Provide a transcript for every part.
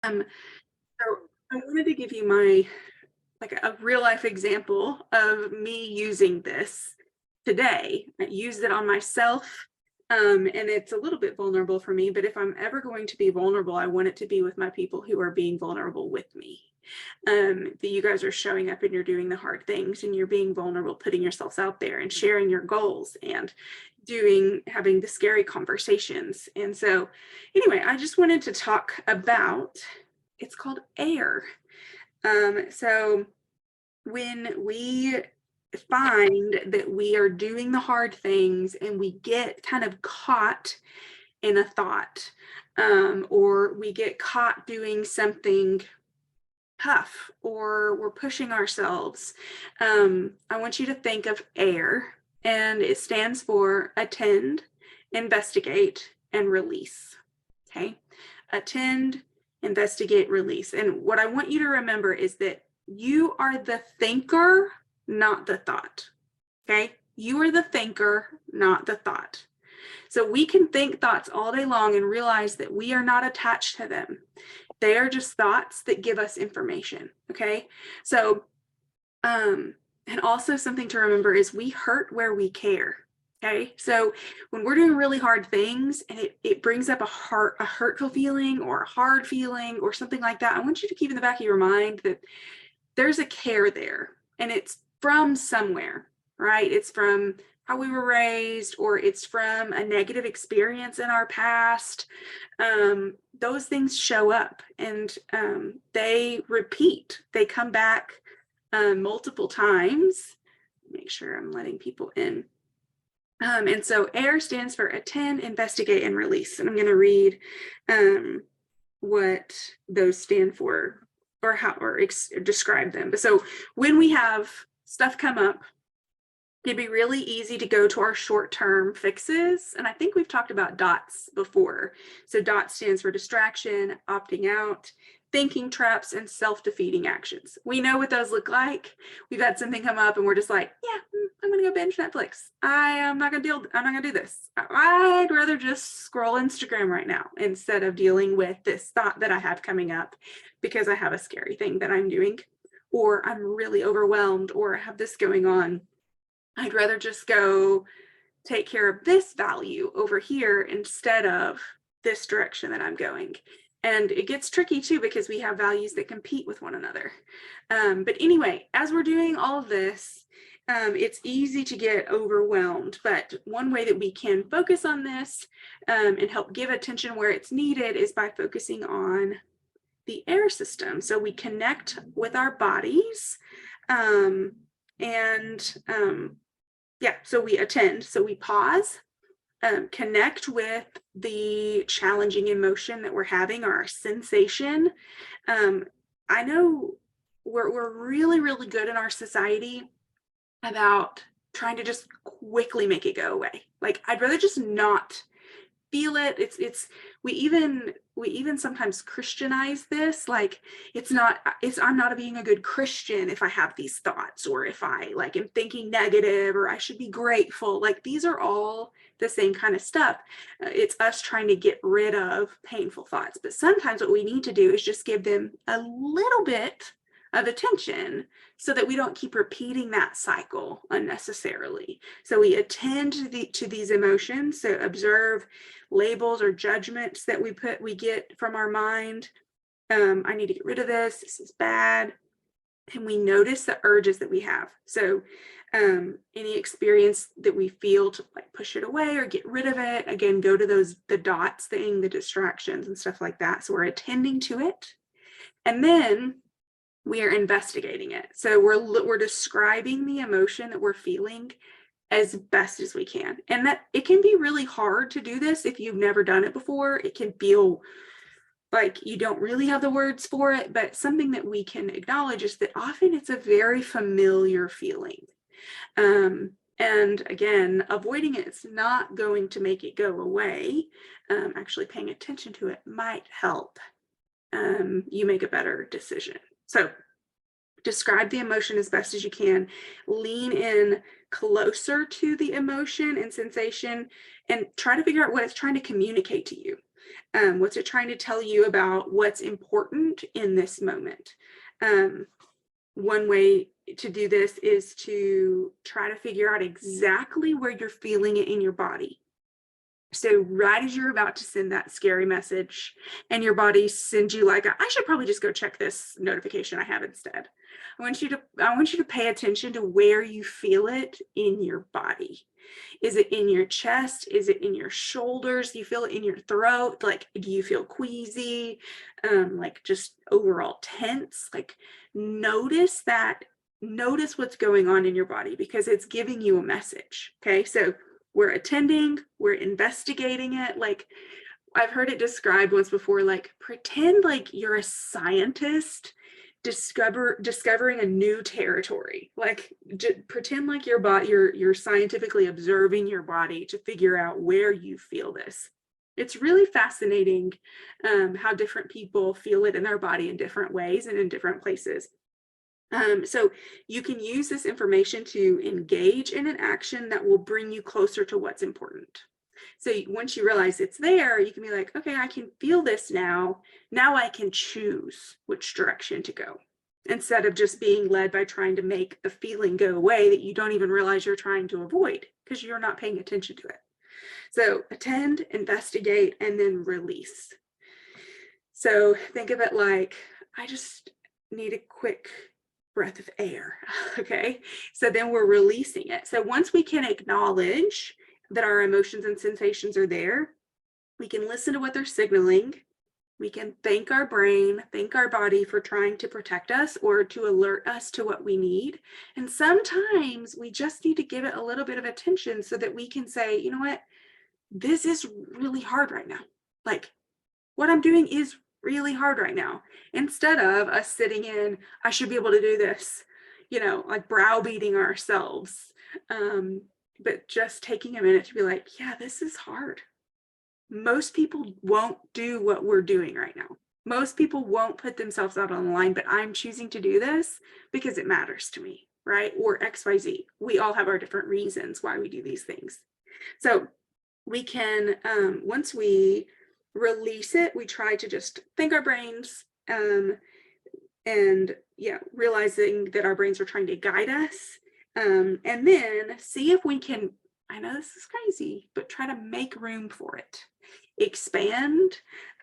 Um, so I wanted to give you my like a real life example of me using this today. I used it on myself. And it's a little bit vulnerable for me, but if I'm ever going to be vulnerable, I want it to be with my people who are being vulnerable with me. That you guys are showing up and you're doing the hard things and you're being vulnerable, putting yourselves out there and sharing your goals and having the scary conversations. And so anyway, I just wanted to talk about, it's called A.I.R. So when we find that we are doing the hard things and we get kind of caught in a thought, or we get caught doing something tough, or we're pushing ourselves, I want you to think of A.I.R, and it stands for attend, investigate, and release. Okay, attend, investigate, release. And what I want you to remember is that you are the thinker, not the thought. Okay, you are the thinker, not the thought. So we can think thoughts all day long and realize that we are not attached to them. They are just thoughts that give us information. Okay, so and also something to remember is we hurt where we care. Okay, so when we're doing really hard things and it brings up a hurtful feeling or a hard feeling or something like that, I want you to keep in the back of your mind that there's a care there, and it's from somewhere, right? It's from how we were raised, or it's from a negative experience in our past. Those things show up, and they repeat. They come back multiple times. Make sure I'm letting people in. And so A.I.R stands for attend, investigate, and release. And I'm going to read what those stand for, or how, or describe them. But so when we have stuff come up, it'd be really easy to go to our short-term fixes. And I think we've talked about DOTS before. So DOTS stands for distraction, opting out, thinking traps, and self-defeating actions. We know what those look like. We've had something come up and we're just like, yeah, I'm gonna go binge Netflix. I'm not gonna do this. I'd rather just scroll Instagram right now instead of dealing with this thought that I have coming up because I have a scary thing that I'm doing, or I'm really overwhelmed, or I have this going on. I'd rather just go take care of this value over here instead of this direction that I'm going. And it gets tricky too, because we have values that compete with one another. But anyway, as we're doing all of this, it's easy to get overwhelmed. But one way that we can focus on this and help give attention where it's needed is by focusing on the A.I.R system. So we connect with our bodies, so we attend, so we pause, connect with the challenging emotion that we're having, or our sensation. I know we're really, really good in our society about trying to just quickly make it go away. Like, I'd rather just not feel it. We even sometimes Christianize this, like I'm not being a good Christian if I have these thoughts, or if I like am thinking negative, or I should be grateful. Like, these are all the same kind of stuff. It's us trying to get rid of painful thoughts. But sometimes what we need to do is just give them a little bit of attention so that we don't keep repeating that cycle unnecessarily. So we attend to these emotions. So observe labels or judgments that we get from our mind. I need to get rid of this. This is bad. And we notice the urges that we have. So any experience that we feel to like push it away or get rid of it, again, go to the DOTS thing, the distractions and stuff like that. So we're attending to it. And then we are investigating it. So we're describing the emotion that we're feeling as best as we can. And that it can be really hard to do this if you've never done it before. It can feel like you don't really have the words for it, but something that we can acknowledge is that often it's a very familiar feeling. And again, avoiding it's not going to make it go away. Actually paying attention to it might help you make a better decision. So describe the emotion as best as you can, lean in closer to the emotion and sensation, and try to figure out what it's trying to communicate to you. What's it trying to tell you about what's important in this moment? One way to do this is to try to figure out exactly where you're feeling it in your body. So right as you're about to send that scary message and your body sends you like, I should probably just go check this notification I have instead. I want you to pay attention to where you feel it in your body. Is it in your chest? Is it in your shoulders? Do you feel it in your throat? Like, do you feel queasy? Like just overall tense? Like notice that, notice what's going on in your body because it's giving you a message. Okay. So we're attending, we're investigating it. Like I've heard it described once before, like pretend like you're a scientist discovering a new territory. Like pretend like you're scientifically observing your body to figure out where you feel this. It's really fascinating how different people feel it in their body in different ways and in different places. So you can use this information to engage in an action that will bring you closer to what's important. So once you realize it's there, you can be like, okay, I can feel this now. Now I can choose which direction to go instead of just being led by trying to make the feeling go away that you don't even realize you're trying to avoid because you're not paying attention to it. So attend, investigate, and then release. So think of it like, I just need a quick breath of air. Okay. So then we're releasing it. So once we can acknowledge that our emotions and sensations are there, we can listen to what they're signaling. We can thank our brain, thank our body for trying to protect us or to alert us to what we need. And sometimes we just need to give it a little bit of attention so that we can say, you know what, this is really hard right now. Like what I'm doing is really hard right now. Instead of us sitting in, I should be able to do this, like browbeating ourselves. But just taking a minute to be like, yeah, this is hard. Most people won't do what we're doing right now. Most people won't put themselves out on the line, but I'm choosing to do this because it matters to me, right? Or XYZ. We all have our different reasons why we do these things. So we can, once we release it, we try to just thank our brains and realizing that our brains are trying to guide us. And then see if we can, I know this is crazy, but try to make room for it. Expand,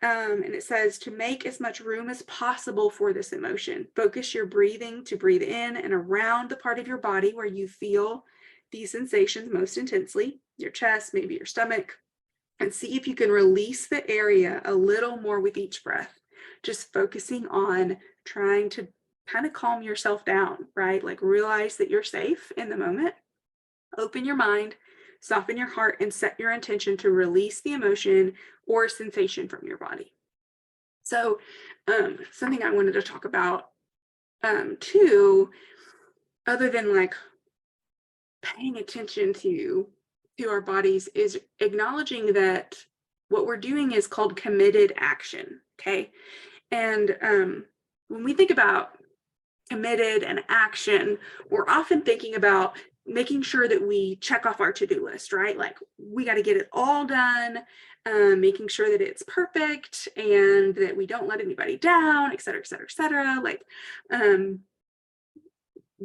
and it says to make as much room as possible for this emotion. Focus your breathing to breathe in and around the part of your body where you feel these sensations most intensely, your chest, maybe your stomach, and see if you can release the area a little more with each breath. Just focusing on trying to kind of calm yourself down, right? Like realize that you're safe in the moment. Open your mind, soften your heart, and set your intention to release the emotion or sensation from your body. So something I wanted to talk about too, other than like paying attention to our bodies, is acknowledging that what we're doing is called committed action. Okay. And when we think about committed and action, we're often thinking about making sure that we check off our to-do list, right? Like we got to get it all done, making sure that it's perfect and that we don't let anybody down, et cetera, et cetera, et cetera. Like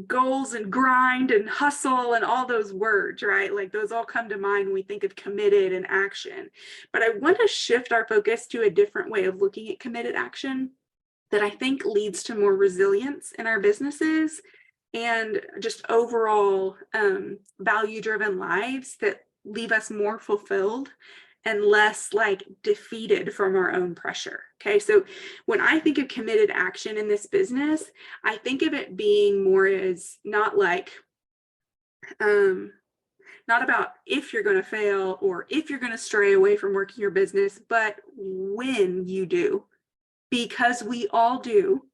goals and grind and hustle and all those words, right? Like those all come to mind when we think of committed and action. But I want to shift our focus to a different way of looking at committed action that I think leads to more resilience in our businesses and just overall value-driven lives that leave us more fulfilled and less like defeated from our own pressure. Okay, so when I think of committed action in this business, I think of it being more as not like, not about if you're going to fail or if you're going to stray away from working your business, but when you do, because we all do.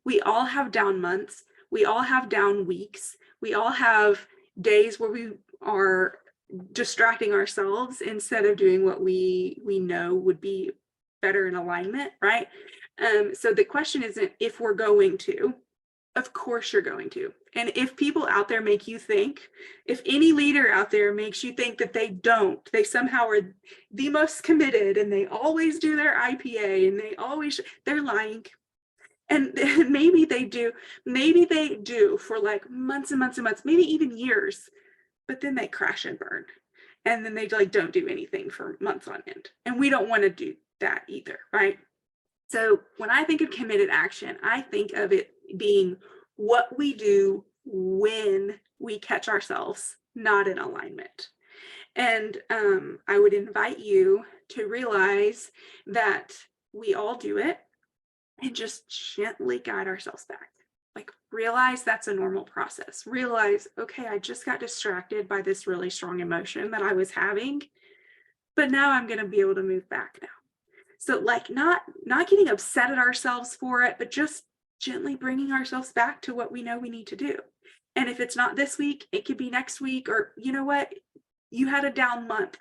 We all have down months. We all have down weeks. We all have days where we are distracting ourselves instead of doing what we know would be better in alignment, right? So the question isn't if we're going to, Of course you're going to. And if people out there make you think, if any leader out there makes you think that they somehow are the most committed and they always do their IPA and they're lying. And maybe they do for like months and months and months, maybe even years, but then they crash and burn. And then they like don't do anything for months on end. And we don't want to do that either, right? So when I think of committed action, I think of it being what we do when we catch ourselves not in alignment. And I would invite you to realize that we all do it and just gently guide ourselves back. Like realize that's a normal process. Realize, okay, I just got distracted by this really strong emotion that I was having, but now I'm going to be able to move back now. So like not getting upset at ourselves for it, but just gently bringing ourselves back to what we know we need to do. And if it's not this week, it could be next week, or you know what? You had a down month.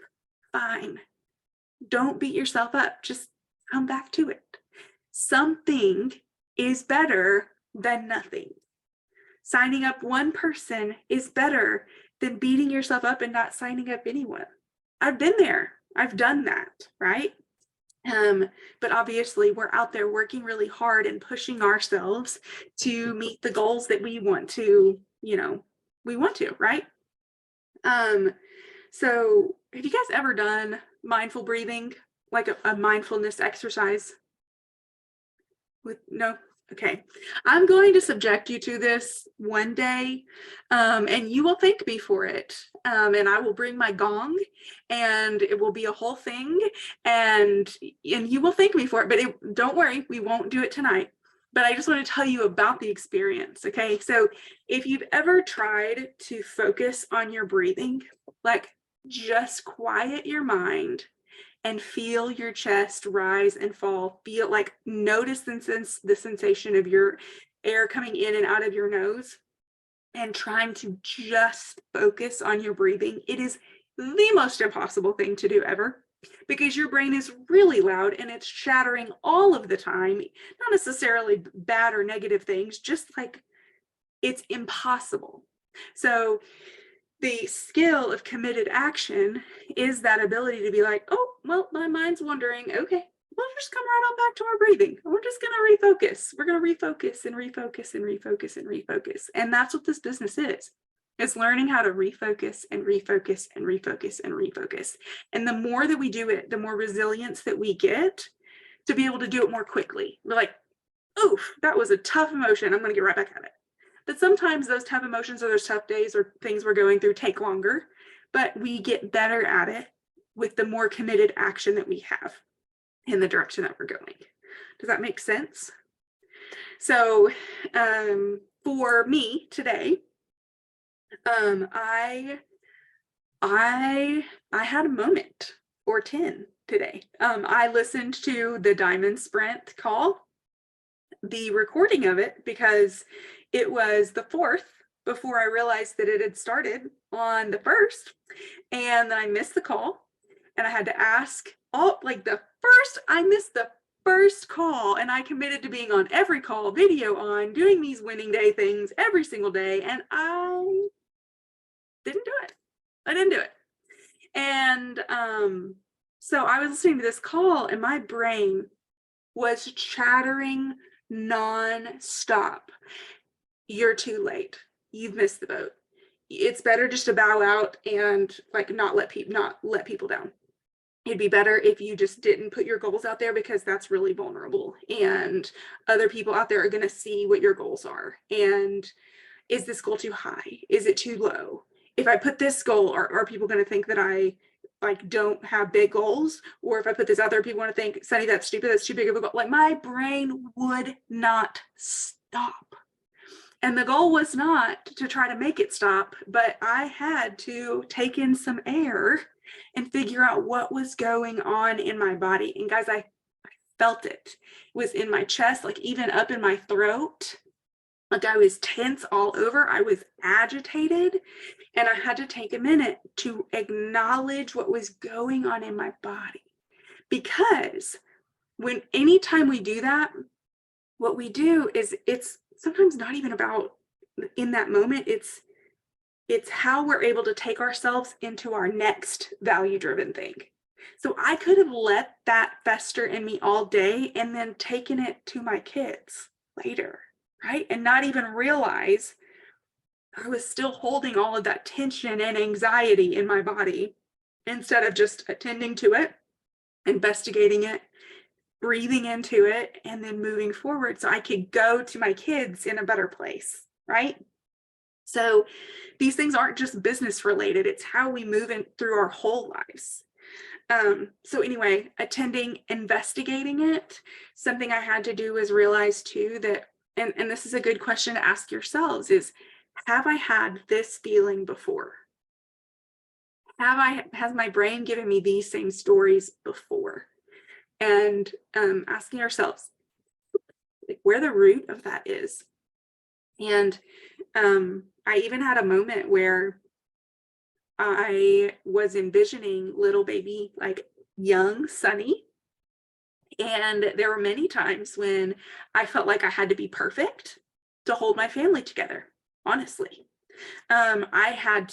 Fine. Don't beat yourself up. Just come back to it. Something is better than nothing. Signing up one person is better than beating yourself up and not signing up anyone. I've been there. I've done that, right? But obviously we're out there working really hard and pushing ourselves to meet the goals that we want to, right? So have you guys ever done mindful breathing, like a mindfulness exercise? No? Okay. I'm going to subject you to this one day, and you will thank me for it. And I will bring my gong, and it will be a whole thing, and you will thank me for it. But don't worry, we won't do it tonight. But I just want to tell you about the experience. Okay. So if you've ever tried to focus on your breathing, like just quiet your mind and feel your chest rise and fall. Feel like notice the sensation of your air coming in and out of your nose and trying to just focus on your breathing. It is the most impossible thing to do ever because your brain is really loud and it's chattering all of the time, not necessarily bad or negative things, just like it's impossible. So the skill of committed action is that ability to be like, oh, well, my mind's wandering. Okay, we'll just come right on back to our breathing. We're just going to refocus. We're going to refocus and refocus and refocus and refocus. And that's what this business is. It's learning how to refocus and refocus and refocus and refocus. And the more that we do it, the more resilience that we get to be able to do it more quickly. We're like, oof, that was a tough emotion. I'm going to get right back at it. But sometimes those tough emotions or those tough days or things we're going through take longer, but we get better at it with the more committed action that we have in the direction that we're going. Does that make sense? So for me today, I had a moment or 10 today. I listened to the Diamond Sprint call, the recording of it, because it was the 4th before I realized that it had started on the 1st, and then I missed the call, and I had to ask I missed the first call, and I committed to being on every call, video on, doing these winning day things every single day, and I didn't do it. I didn't do it. And so I was listening to this call, and my brain was chattering non-stop. You're too late. You've missed the boat. It's better just to bow out and like not let people down. It'd be better if you just didn't put your goals out there because that's really vulnerable and other people out there are going to see what your goals are. And is this goal too high? Is it too low? If I put this goal, are people going to think that I like don't have big goals? Or if I put this out there, people want to think, Sunny, that's stupid. That's too big of a goal. Like my brain would not stop. And the goal was not to try to make it stop, but I had to take in some air and figure out what was going on in my body. And guys, I felt it. It was in my chest, like even up in my throat. Like I was tense all over. I was agitated. And I had to take a minute to acknowledge what was going on in my body. Because anytime we do that, what we do is sometimes not even about in that moment. It's how we're able to take ourselves into our next value driven thing. So I could have let that fester in me all day and then taken it to my kids later, right? And not even realize I was still holding all of that tension and anxiety in my body instead of just attending to it, investigating it, breathing into it, and then moving forward so I could go to my kids in a better place, right? So these things aren't just business related, it's how we move in through our whole lives. So anyway, attending, investigating it, something I had to do was realize too that, and this is a good question to ask yourselves, is have I had this feeling before? Has my brain given me these same stories before? And asking ourselves like where the root of that is. And I even had a moment where I was envisioning little baby, like young Sunny. And there were many times when I felt like I had to be perfect to hold my family together, honestly. I had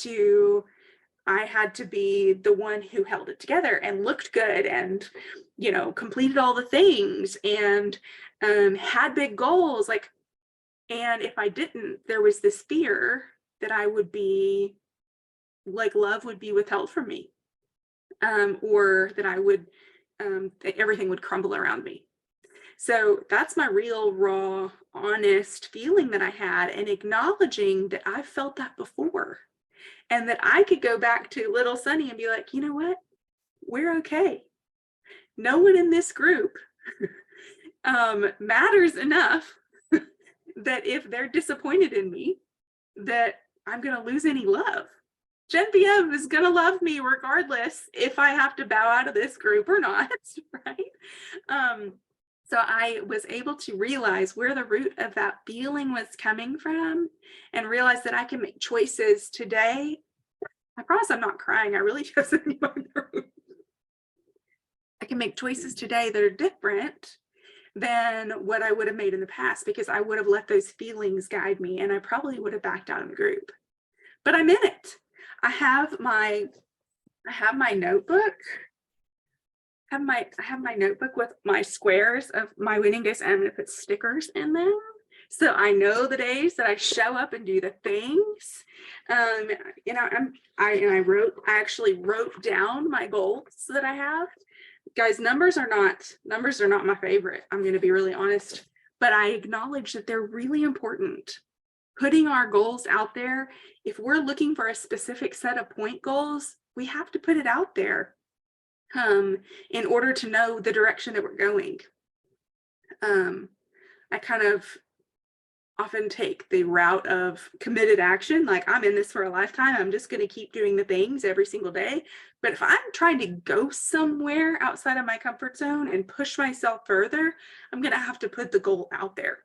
to be the one who held it together and looked good and, completed all the things and had big goals. And if I didn't, there was this fear that I would be like love would be withheld from me, or that I would, that everything would crumble around me. So that's my real, raw, honest feeling that I had, and acknowledging that I've felt that before and that I could go back to little Sunny and be like, you know what? We're okay. No one in this group matters enough that if they're disappointed in me, that I'm going to lose any love. Genevieve is going to love me regardless if I have to bow out of this group or not, right? So I was able to realize where the root of that feeling was coming from and realize that I can make choices today. I promise I'm not crying. I really just I can make choices today that are different than what I would have made in the past because I would have let those feelings guide me and I probably would have backed out of the group. But I'm in it. I have my notebook. I have my notebook with my squares of my winning days, and I'm gonna put stickers in them. So I know the days that I show up and do the things. I actually wrote down my goals that I have. Guys, numbers are not my favorite. I'm going to be really honest, but I acknowledge that they're really important. Putting our goals out there, if we're looking for a specific set of point goals, we have to put it out there in order to know the direction that we're going. I kind of often take the route of committed action, like I'm in this for a lifetime, I'm just going to keep doing the things every single day. But if I'm trying to go somewhere outside of my comfort zone and push myself further, I'm going to have to put the goal out there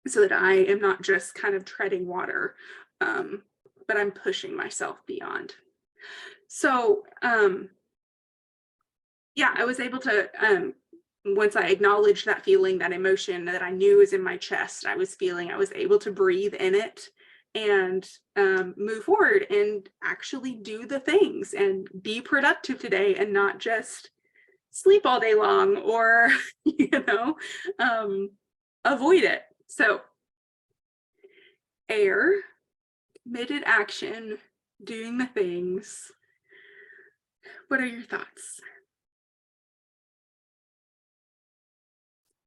so that I am not just kind of treading water, but I'm pushing myself beyond. So yeah, I was able to, once I acknowledged that feeling, that emotion that I knew was in my chest, I was able to breathe in it and move forward and actually do the things and be productive today and not just sleep all day long or, avoid it. So A.I.R, committed action, doing the things. What are your thoughts?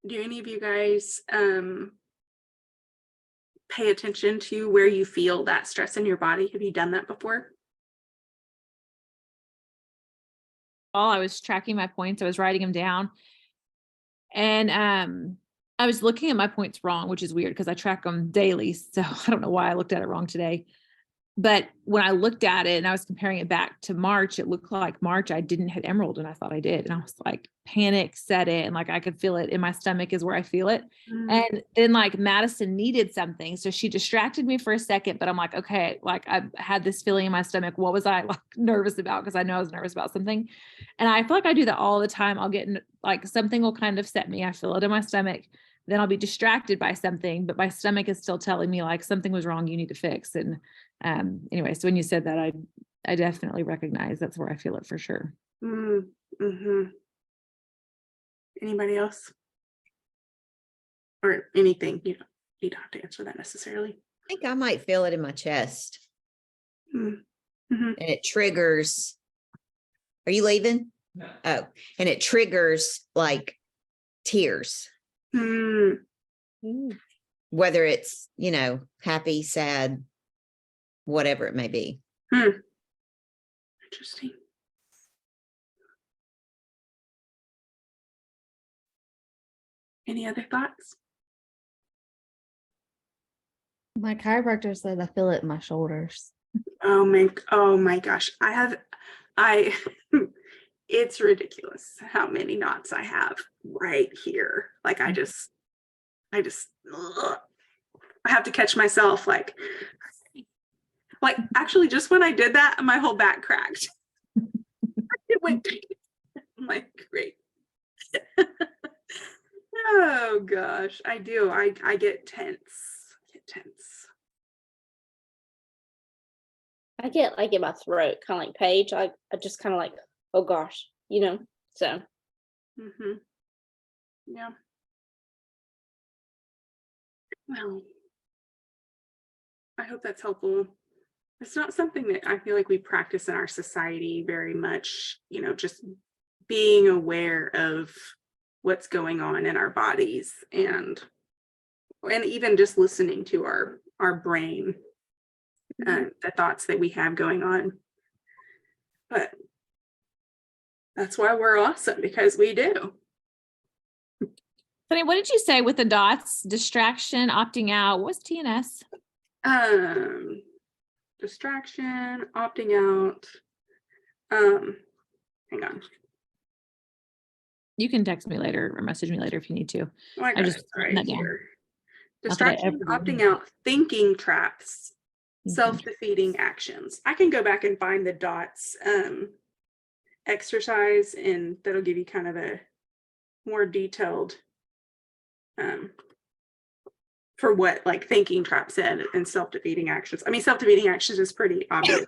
Do any of you guys pay attention to where you feel that stress in your body? Have you done that before? I was tracking my points. I was writing them down. And I was looking at my points wrong, which is weird because I track them daily. So I don't know why I looked at it wrong today. But when I looked at it and I was comparing it back to March, it looked like March I didn't hit emerald and I thought I did. And I was like, panic set it. And like I could feel it in my stomach is where I feel it. And then like Madison needed something. So she distracted me for a second, but I'm like, okay, like I had this feeling in my stomach. What was I like nervous about? Because I know I was nervous about something. And I feel like I do that all the time. I'll get like something will kind of set me. I feel it in my stomach. then I'll be distracted by something, but my stomach is still telling me like something was wrong, you need to fix. And anyway, so when you said that, I definitely recognize that's where I feel it for sure. Mm-hmm. Anybody else? Or anything? You don't have to answer that necessarily. I think I might feel it in my chest Mm-hmm. and it triggers. Are you leaving? No. Oh, and it triggers like tears, Mm. whether it's, happy, sad, whatever it may be. Interesting. Any other thoughts? My chiropractor said I feel it in my shoulders. Oh my gosh. It's ridiculous how many knots I have right here. Like I just, ugh. I have to catch myself like actually just when I did that, my whole back cracked. It went, I'm like, great. Oh gosh, I do. I get tense. I get like in my throat, kind of like Paige. I just kind of like, oh gosh, so. Mm-hmm. Yeah. Well, I hope that's helpful. It's not something that I feel like we practice in our society very much, just being aware of what's going on in our bodies and even just listening to our brain and the thoughts that we have going on. But that's why we're awesome, because we do. But what did you say with the dots? Distraction, opting out. What's TNS? Distraction, opting out. Hang on. You can text me later or message me later if you need to. Oh, I just right that down. here. Not that I Distraction, ever opting out, thinking traps, Thinking self-defeating actions. I can go back and find the dots exercise, and that'll give you kind of a more detailed for what like thinking traps said and self-defeating actions. I mean, self-defeating actions is pretty obvious.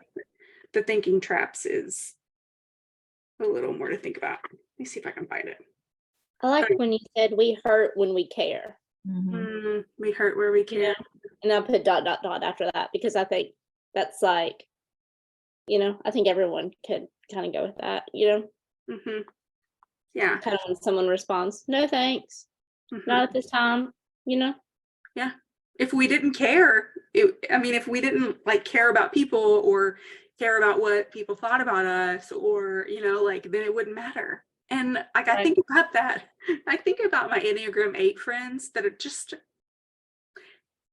The thinking traps is a little more to think about. Let me see if I can find it. I like when you said we hurt when we care. We hurt where we care. And I put ... after that because I think that's like, I think everyone could kind of go with that, Mm-hmm. Yeah. Kind of when someone responds, no thanks, not at this time, Yeah. If we didn't care, if we didn't like care about people or care about what people thought about us or, then it wouldn't matter. And like, I think about that. I think about my Enneagram 8 friends that are just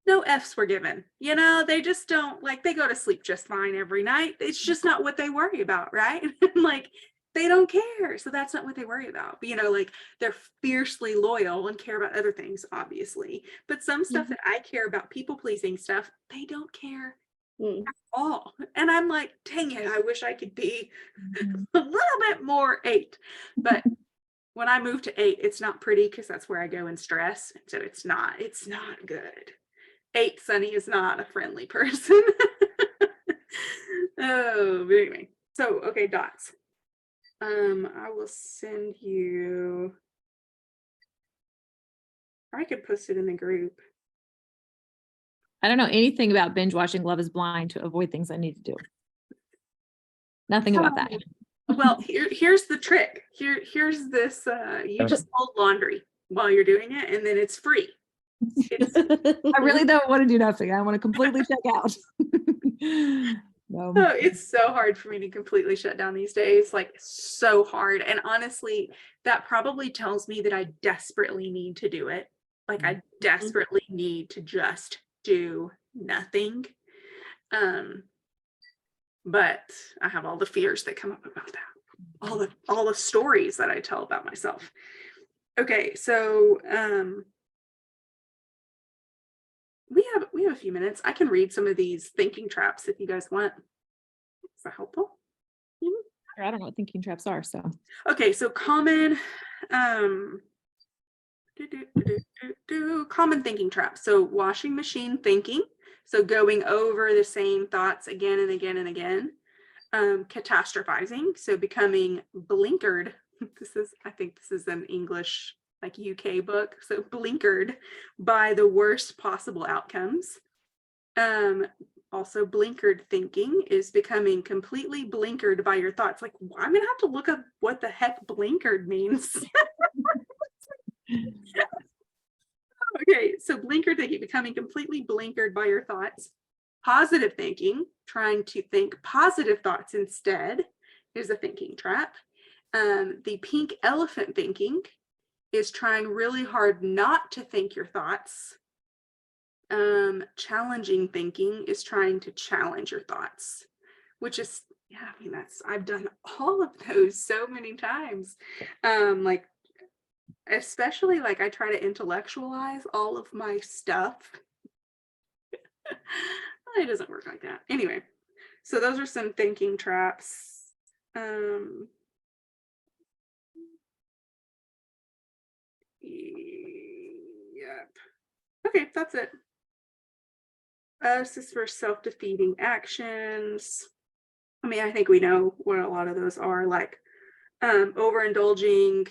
no F's were given. They just don't they go to sleep just fine every night. It's just not what they worry about, right? Like they don't care. So that's not what they worry about. But they're fiercely loyal and care about other things, obviously. But some stuff that I care about, people-pleasing stuff, they don't care at all. And I'm like, dang it, I wish I could be a little bit more 8. But when I move to 8, it's not pretty because that's where I go in stress. So it's not good. 8 Sunny is not a friendly person. Oh, but anyway. So, okay, dots. I will send you, or I could post it in the group. I don't know anything about binge watching Love is Blind to avoid things I need to do. Nothing about that. Well, here's the trick. Here's this, you just fold laundry while you're doing it, and then it's free. I really don't want to do nothing. I want to completely check out. Oh, it's so hard for me to completely shut down these days, like so hard. And honestly, that probably tells me that I desperately need to do it. Like I desperately need to just do nothing. But I have all the fears that come up about that. All the stories that I tell about myself. Okay, so we have a few minutes. I can read some of these thinking traps if you guys want. Is that helpful? I don't know what thinking traps are. So okay, so common Common thinking traps. So washing machine thinking. So going over the same thoughts again and again and again. Catastrophizing. So becoming blinkered. I think this is an English, like UK book. So blinkered by the worst possible outcomes. Also blinkered thinking is becoming completely blinkered by your thoughts. Like, I'm gonna have to look up what the heck blinkered means. Okay, so blinkered thinking, becoming completely blinkered by your thoughts. Positive thinking, trying to think positive thoughts instead, is a thinking trap. The pink elephant thinking is trying really hard not to think your thoughts. Challenging thinking is trying to challenge your thoughts, which is, yeah, I mean, I've done all of those so many times. Like, especially like I try to intellectualize all of my stuff. It doesn't work like that. Anyway, so those are some thinking traps. Yep. Okay, that's it. This is for self-defeating actions. I mean, I think we know what a lot of those are, like overindulging,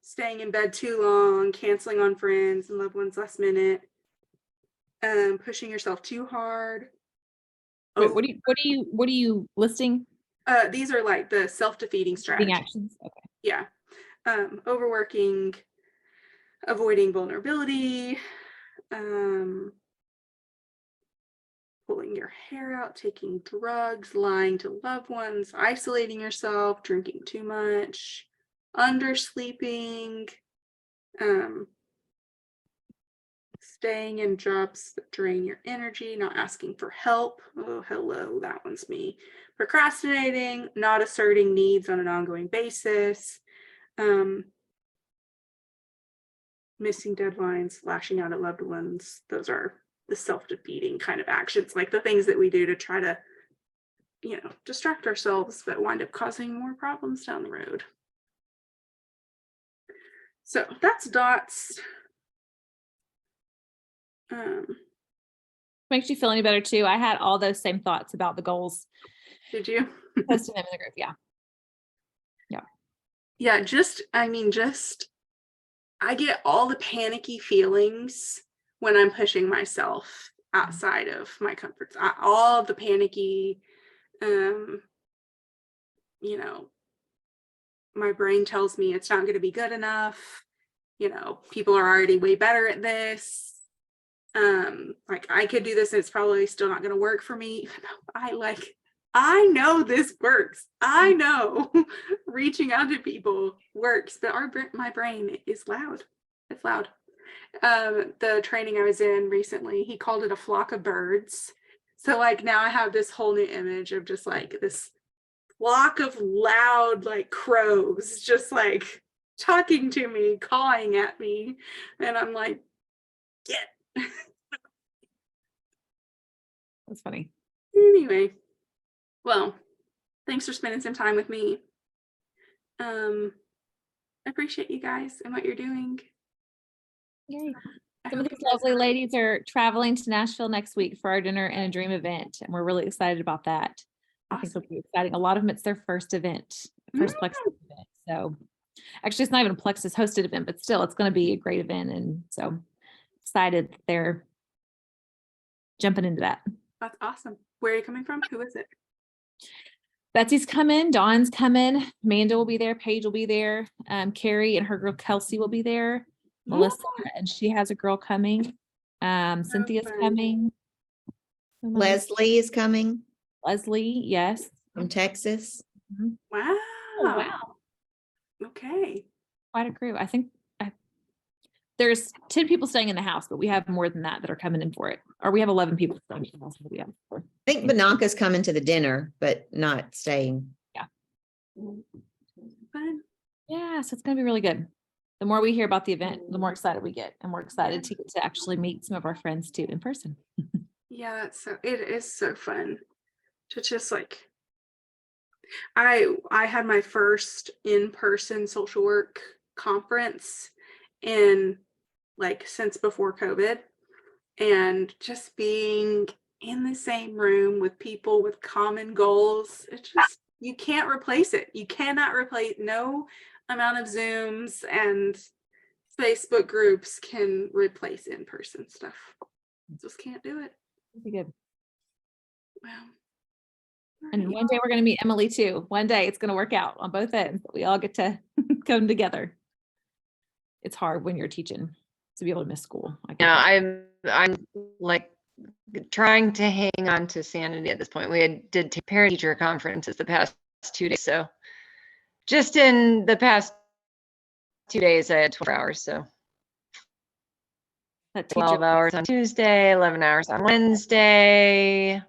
staying in bed too long, canceling on friends and loved ones last minute, pushing yourself too hard. Wait, what are you listing? These are like the self-defeating Being strategies. actions. Okay. Yeah. Overworking, avoiding vulnerability, pulling your hair out, taking drugs, lying to loved ones, isolating yourself, drinking too much, undersleeping, staying in jobs that drain your energy, not asking for help. Oh, hello, that one's me. Procrastinating, not asserting needs on an ongoing basis, missing deadlines, lashing out at loved ones. Those are the self-defeating kind of actions, like the things that we do to try to, distract ourselves, but wind up causing more problems down the road. So that's dots. Makes you feel any better too. I had all those same thoughts about the goals. Did you? Posting them in the group. Yeah. Yeah, I get all the panicky feelings when I'm pushing myself outside of my comfort zone. All of the panicky, my brain tells me it's not going to be good enough. People are already way better at this. Like I could do this and it's probably still not going to work for me. I know this works. I know reaching out to people works, but my brain is loud. It's loud. The training I was in recently, he called it a flock of birds. So like now I have this whole new image of just like this flock of loud like crows just like talking to me, cawing at me, and I'm like, get. That's funny. Anyway, well, thanks for spending some time with me. I appreciate you guys and what you're doing. Yay. I Some of hope these you guys lovely have- ladies are traveling to Nashville next week for our dinner and a dream event, and we're really excited about that. I think it'll be exciting. A lot of them, it's their first event, first Plexus event. So actually, it's not even a Plexus hosted event, but still, it's going to be a great event. And so excited that they're jumping into that. That's awesome. Where are you coming from? Who is it? Betsy's coming, Dawn's coming, Amanda will be there, Paige will be there, Carrie and her girl Kelsey will be there, Melissa, and she has a girl coming, Cynthia's fun. coming. Who else? Leslie is coming Leslie, yes. from Texas. Wow. Oh, wow. Okay. Quite a crew. I think there's 10 people staying in the house, but we have more than that are coming in for it. Or we have 11 people staying in the house that we have for. I think Bananca's coming to the dinner, but not staying. Fun. Yeah, so it's going to be really good. The more we hear about the event, the more excited we get, and we're excited to get to actually meet some of our friends too in person. Yeah, it is so fun to just like I had my first in-person social work conference in like since before COVID. And just being in the same room with people with common goals, it just, you can't replace it. You cannot replace, no amount of Zooms and Facebook groups can replace in-person stuff. Just can't do it. Be good. Wow. And one day we're going to meet Emily too. One day it's going to work out on both ends. We all get to come together. It's hard when you're teaching to be able to miss school. I get Yeah, that. I'm like trying to hang on to sanity at this point. We did parent teacher conferences the past 2 days. So just in the past 2 days, I had 12 hours. So That 12 teacher, hours on Tuesday, 11 hours on Wednesday.